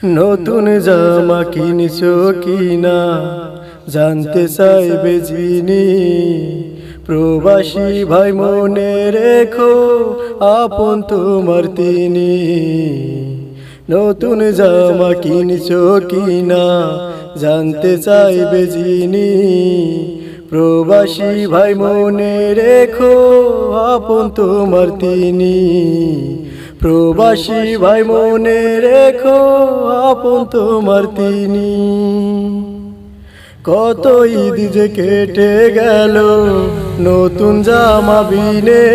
নতুন জামা কিনছো কিনা জানতে চাইবে যিনি, প্রবাসী ভাই মনে রেখো আপন তোমার তিনি। নতুন জামা কিনছো কিনা জানতে চাইবে যিনি, প্রবাসী ভাই মনে রেখো আপন তোমার তিনি। প্রবাসী ভাই মনে রেখো আপন তোমার তিনি। কত ঈদ যে কেটে গেল নতুন জামা বিনে,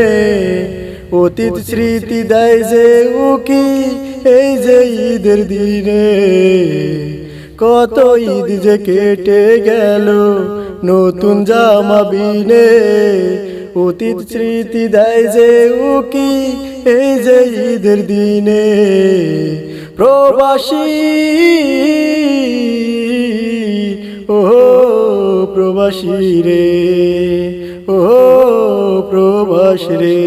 অতীত স্মৃতি দেয় যে উকি এই যে ঈদের দিনে। কত ঈদ যে কেটে গেল নতুন জামা বিনে, অতীত স্মৃতি দেয় যে উকি এই যে ঈদের দিনে। প্রবাসী ও প্রবাসী রে, ও প্রবাসী রে।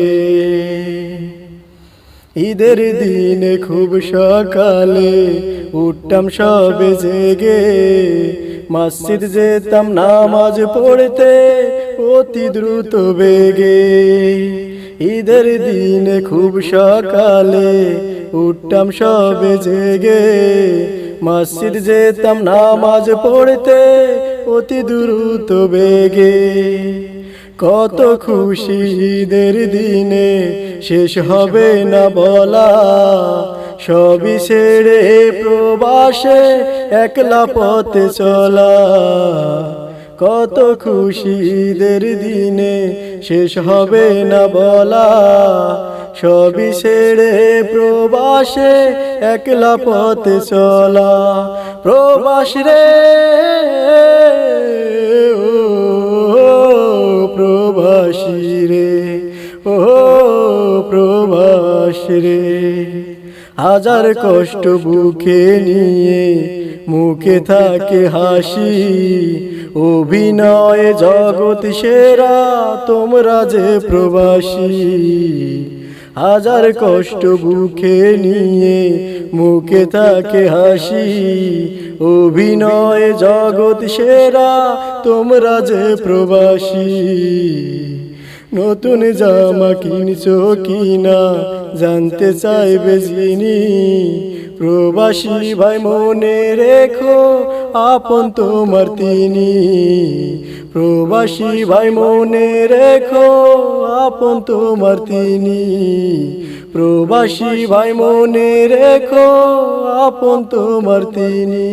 ঈদের দিনে খুব সকালে উঠতাম সবে জেগে, মসজিদ যেতাম নামাজ পড়তে অতি দ্রুত বেগে। ঈদের দিনে খুব সকালে উঠতাম সবে জেগে, মসজিদ যেতাম নামাজ পড়তে অতি দ্রুত বেগে। কত খুশি ঈদের দিনে শেষ হবে না বলা, সবই ছেড়ে প্রবাসে একলা পথে চলা। কত খুশি ঈদের দিনে শেষ হবে না বলা, সবই ছেড়ে প্রবাসে একলা পথে চলা। প্রবাস রে ও প্রবাসী রে, ও প্রবাসী রে। হাজার কষ্ট বুকে নিয়ে মুখে থাকে হাসি, অভিনয়ে জগৎ সেরা তোমরা যে প্রবাসী। হাজার কষ্ট বুকে নিয়ে মুখে থাকে হাসি, অভিনয়ে জগৎ সেরা তোমরা যে প্রবাসী। নতুন জামা কিনছো কিনা জানতে চাইবে যিনি, প্রবাসী ভাই মনে রেখো আপন তোমার তিনি। প্রবাসী ভাই মনে রেখো আপন তোমার তিনি। প্রবাসী ভাই মনে রেখো আপন তোমার তিনি।